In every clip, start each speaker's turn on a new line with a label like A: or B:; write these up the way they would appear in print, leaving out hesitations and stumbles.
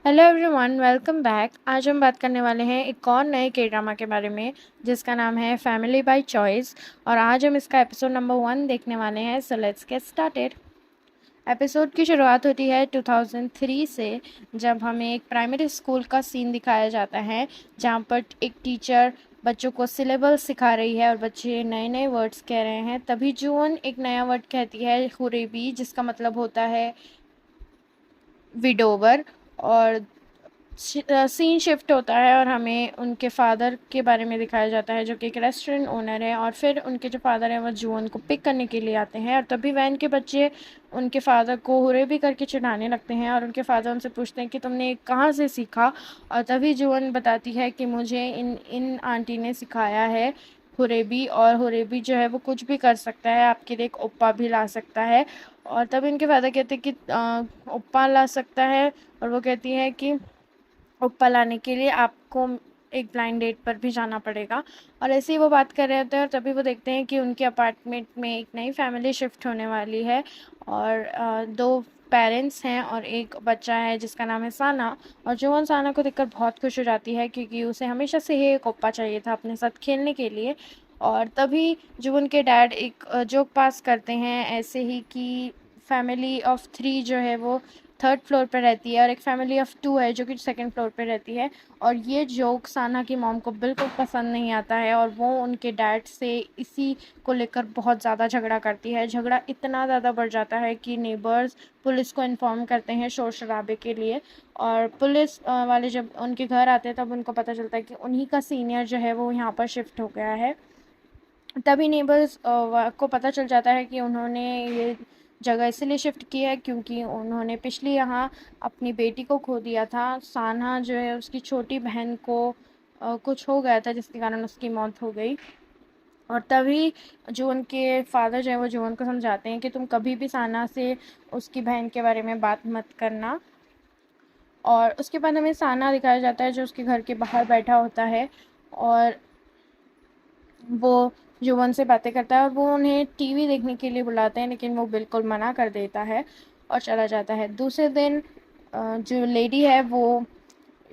A: Hello everyone, welcome back. आज हम बात करने वाले हैं एक और नए के ड्रामा के बारे में जिसका नाम है फैमिली बाय चॉइस। और आज हम इसका एपिसोड नंबर 1 देखने वाले हैं। So let's get started. Episode की शुरुआत होती है 2003 से, जब हमें एक प्राइमरी स्कूल का सीन दिखाया जाता है जहाँ पर एक टीचर बच्चों को सिलेबस सिखा रही है और बच्चे नए नए वर्ड्स कह रहे हैं। तभी जून एक नया वर्ड कहती है, हुरेबी, जिसका मतलब होता है विडोवर। और सीन शिफ्ट होता है और हमें उनके फादर के बारे में दिखाया जाता है जो कि एक रेस्टोरेंट ओनर है। और फिर उनके जो फादर हैं वो जुअन को पिक करने के लिए आते हैं और तभी वैन के बच्चे उनके फादर को हुरेबी करके चिढ़ाने लगते हैं और उनके फादर उनसे पूछते हैं कि तुमने कहाँ से सीखा। और तभी जुअन बताती है कि मुझे इन इन आंटी ने सिखाया है हुरेबी। और हुरेबी जो है वो कुछ भी कर सकता है, आपके लिए एक उपा भी ला सकता है। और तब इनके फादर कहते हैं कि उपा ला सकता है। और वो कहती है कि उपा लाने के लिए आपको एक ब्लाइंड डेट पर भी जाना पड़ेगा। और ऐसे ही वो बात कर रहे होते हैं और तभी वो देखते हैं कि उनके अपार्टमेंट में एक नई फैमिली शिफ्ट होने वाली है। और दो पेरेंट्स हैं और एक बच्चा है जिसका नाम है साना। और जुवोन साना को देखकर बहुत खुश हो जाती है क्योंकि उसे हमेशा से ही एक ओप्पा चाहिए था अपने साथ खेलने के लिए। और तभी जुवोन के डैड एक जोक पास करते हैं ऐसे ही कि फैमिली ऑफ 3 जो है वो 3rd फ्लोर पर रहती है और एक फैमिली ऑफ 2 है जो कि 2nd फ्लोर पर रहती है। और ये जोक साना की मॉम को बिल्कुल पसंद नहीं आता है और वो उनके डैड से इसी को लेकर बहुत ज़्यादा झगड़ा करती है। झगड़ा इतना ज़्यादा बढ़ जाता है कि नेबर्स पुलिस को इन्फॉर्म करते हैं शोर शराबे के लिए। और पुलिस वाले जब उनके घर आते हैं तब उनको पता चलता है कि उन्हीं का सीनियर जो है वो यहाँ पर शिफ्ट हो गया है। तभी नेबर्स को पता चल जाता है कि उन्होंने ये जगह इसलिए शिफ्ट की है क्योंकि उन्होंने पिछली यहाँ अपनी बेटी को खो दिया था। साना जो है उसकी छोटी बहन को कुछ हो गया था जिसके कारण उसकी मौत हो गई। और तभी जो उनके फादर जो है वो जो उनको समझाते हैं कि तुम कभी भी साना से उसकी बहन के बारे में बात मत करना। और उसके बाद हमें साना दिखाया जाता है जो उसके घर के बाहर बैठा होता है और वो जुवन से बातें करता है और वो उन्हें टीवी देखने के लिए बुलाते हैं लेकिन वो बिल्कुल मना कर देता है और चला जाता है। दूसरे दिन जो लेडी है वो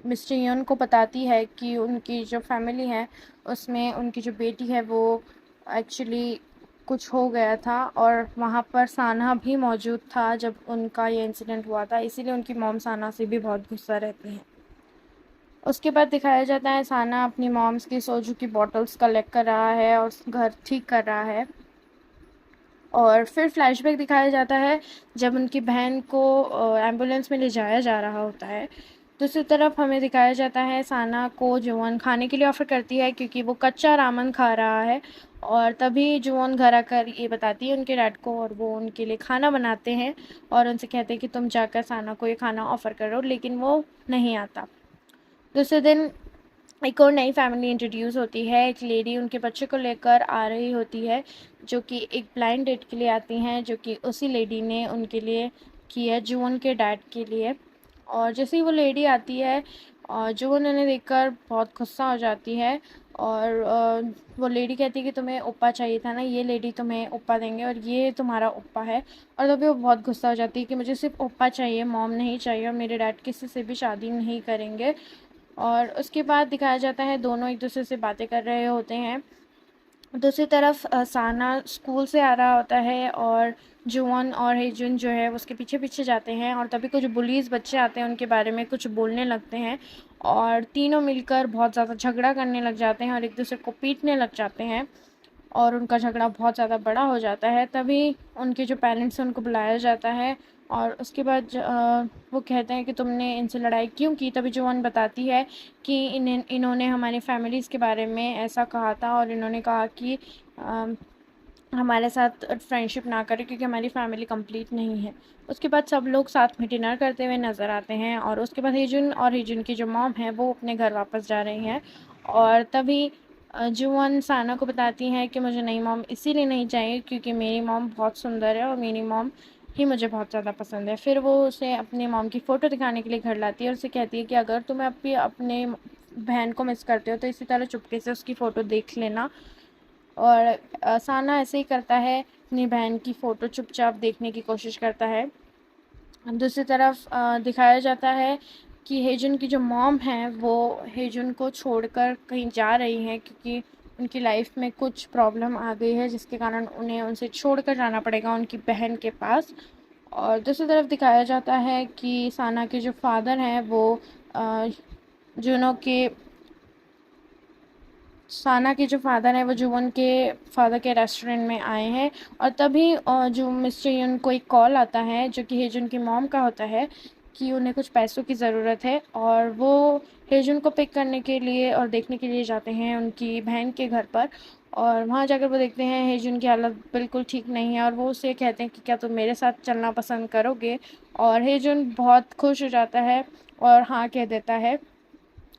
A: मिस्टर यन को बताती है कि उनकी जो फैमिली है उसमें उनकी जो बेटी है वो एक्चुअली कुछ हो गया था। और वहाँ पर साना भी मौजूद था जब उनका ये इंसिडेंट हुआ था, इसीलिए उनकी मॉम साना से भी बहुत गुस्सा रहती है। उसके बाद दिखाया जाता है साना अपनी मॉम्स की सोजू की बॉटल्स कलेक्ट कर रहा है और घर ठीक कर रहा है। और फिर फ्लैशबैक दिखाया जाता है जब उनकी बहन को एम्बुलेंस में ले जाया जा रहा होता है। दूसरी तरफ हमें दिखाया जाता है साना को जुवोन खाने के लिए ऑफ़र करती है क्योंकि वो कच्चा रामन खा रहा है। और तभी जुवोन घर आकर ये बताती है उनके डैड को और वो उनके लिए खाना बनाते हैं और उनसे कहते हैं कि तुम जाकर साना को ये खाना ऑफ़र करो, लेकिन वो नहीं आता। दूसरे दिन एक और नई फैमिली इंट्रोड्यूस होती है। एक लेडी उनके बच्चे को लेकर आ रही होती है जो कि एक ब्लाइंड डेट के लिए आती हैं जो कि उसी लेडी ने उनके लिए की है, जुवन के डैड के लिए। और जैसे ही वो लेडी आती है और जुवन उन्हें देखकर बहुत गुस्सा हो जाती है। और वो लेडी कहती है कि तुम्हें ओप्पा चाहिए था ना, ये लेडी तुम्हें ओप्पा देंगे और ये तुम्हारा ओप्पा है। और तभी वो बहुत गुस्सा हो जाती है कि मुझे सिर्फ ओप्पा चाहिए, मॉम नहीं चाहिए, और मेरे डैड किसी से भी शादी नहीं करेंगे। और उसके बाद दिखाया जाता है दोनों एक दूसरे से बातें कर रहे होते हैं। दूसरी तरफ साना स्कूल से आ रहा होता है और जुवन और हेजुन जो है उसके पीछे पीछे जाते हैं और तभी कुछ बुलीज बच्चे आते हैं, उनके बारे में कुछ बोलने लगते हैं और तीनों मिलकर बहुत ज़्यादा झगड़ा करने लग जाते हैं और एक दूसरे को पीटने लग जाते हैं और उनका झगड़ा बहुत ज़्यादा बड़ा हो जाता है। तभी उनके जो पेरेंट्स हैं उनको बुलाया जाता है और उसके बाद वो कहते हैं कि तुमने इनसे लड़ाई क्यों की। तभी जुवान बताती है कि इन्होंने हमारी फैमिलीज़ के बारे में ऐसा कहा था और इन्होंने कहा कि हमारे साथ फ्रेंडशिप ना करें क्योंकि हमारी फैमिली कंप्लीट नहीं है। उसके बाद सब लोग साथ में डिनर करते हुए नज़र आते हैं और उसके बाद हिजुन की जो मॉम है वो अपने घर वापस जा रही हैं। और तभी जुवन साना को बताती हैं कि मुझे नई मॉम इसीलिए नहीं चाहिए क्योंकि मेरी मॉम बहुत सुंदर है और मेरी मॉम ही मुझे बहुत ज़्यादा पसंद है। फिर वो उसे अपनी मॉम की फ़ोटो दिखाने के लिए घर लाती है और उसे कहती है कि अगर तुम्हें अपने बहन को मिस करते हो तो इसी तरह चुपके से उसकी फ़ोटो देख लेना। और साना ऐसे ही करता है, अपनी बहन की फ़ोटो चुपचाप देखने की कोशिश करता है। दूसरी तरफ दिखाया जाता है कि हेजुन की जो मॉम है वो हेजुन को छोड़कर कहीं जा रही हैं, क्योंकि उनकी लाइफ में कुछ प्रॉब्लम आ गई है जिसके कारण उन्हें उनसे छोड़कर जाना पड़ेगा उनकी बहन के पास। और दूसरी तरफ दिखाया जाता है कि साना के जो फादर हैं वो जुनो के साना के जो फादर हैं वो जुवन के फादर के रेस्टोरेंट में आए हैं, और तभी जो मिस्टर युन को एक कॉल आता है जो कि हेजुन की मॉम का होता है कि उन्हें कुछ पैसों की ज़रूरत है, और वो हेजुन को पिक करने के लिए और देखने के लिए जाते हैं उनकी बहन के घर पर। और वहाँ जाकर वो देखते हैं हेजुन की हालत बिल्कुल ठीक नहीं है, और वो उससे कहते हैं कि क्या तुम मेरे साथ चलना पसंद करोगे। और हेजुन बहुत खुश हो जाता है और हाँ कह देता है।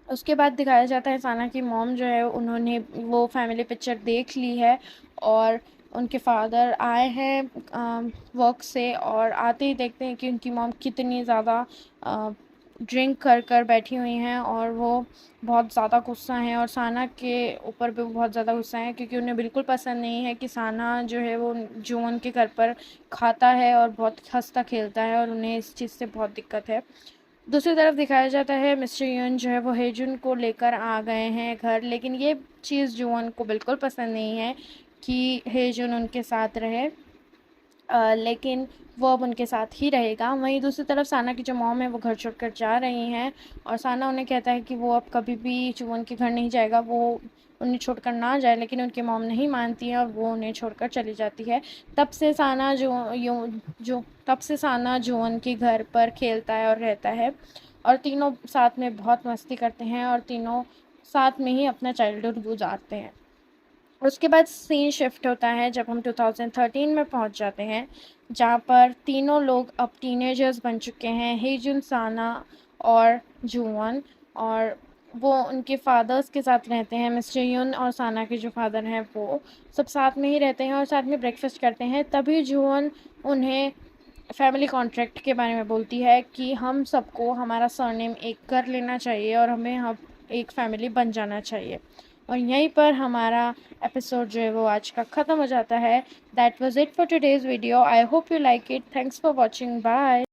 A: उसके बाद दिखाया जाता है साना की मॉम जो है उन्होंने वो फैमिली पिक्चर देख ली है, और उनके फादर आए हैं वर्क से, और आते ही देखते हैं कि उनकी मॉम कितनी ज़्यादा ड्रिंक कर कर बैठी हुई हैं, और वो बहुत ज़्यादा गुस्सा हैं, और साना के ऊपर भी वो बहुत ज़्यादा गुस्सा हैं क्योंकि उन्हें बिल्कुल पसंद नहीं है कि साना जो है वो जुवन के घर पर खाता है और बहुत हंसता खेलता है, और उन्हें इस चीज़ से बहुत दिक्कत है। दूसरी तरफ दिखाया जाता है मिस्टर युन जो है वो हेजुन को लेकर आ गए हैं घर, लेकिन ये चीज़ जुवन को बिल्कुल पसंद नहीं है कि हेजुन उनके साथ रहे, लेकिन वो अब उनके साथ ही रहेगा। वहीं दूसरी तरफ साना की जो मॉम है वो घर छोड़कर जा रही हैं, और साना उन्हें कहता है कि वो अब कभी भी जुवन के घर नहीं जाएगा, वो उन्हें छोड़कर ना जाए, लेकिन उनकी मॉम नहीं मानती है और वो उन्हें छोड़कर चली जाती है। तब से साना तब से साना जुवन के घर पर खेलता है और रहता है, और तीनों साथ में बहुत मस्ती करते हैं, और तीनों साथ में ही अपना चाइल्डहुड गुजारते हैं। उसके बाद सीन शिफ्ट होता है जब हम 2013 में पहुंच जाते हैं, जहाँ पर तीनों लोग अब टीनेजर्स बन चुके हैं, हेजुन, साना और जुवन, और वो उनके फादर्स के साथ रहते हैं। मिस्टर युन और साना के जो फादर हैं वो सब साथ में ही रहते हैं और साथ में ब्रेकफास्ट करते हैं। तभी जुवन उन्हें फैमिली कॉन्ट्रैक्ट के बारे में बोलती है कि हम सबको हमारा सरनेम एक कर लेना चाहिए और हमें हम एक फैमिली बन जाना चाहिए। और यहीं पर हमारा एपिसोड जो है वो आज का ख़त्म हो जाता है। That was it for today's video. I hope you like it. Thanks for watching. Bye.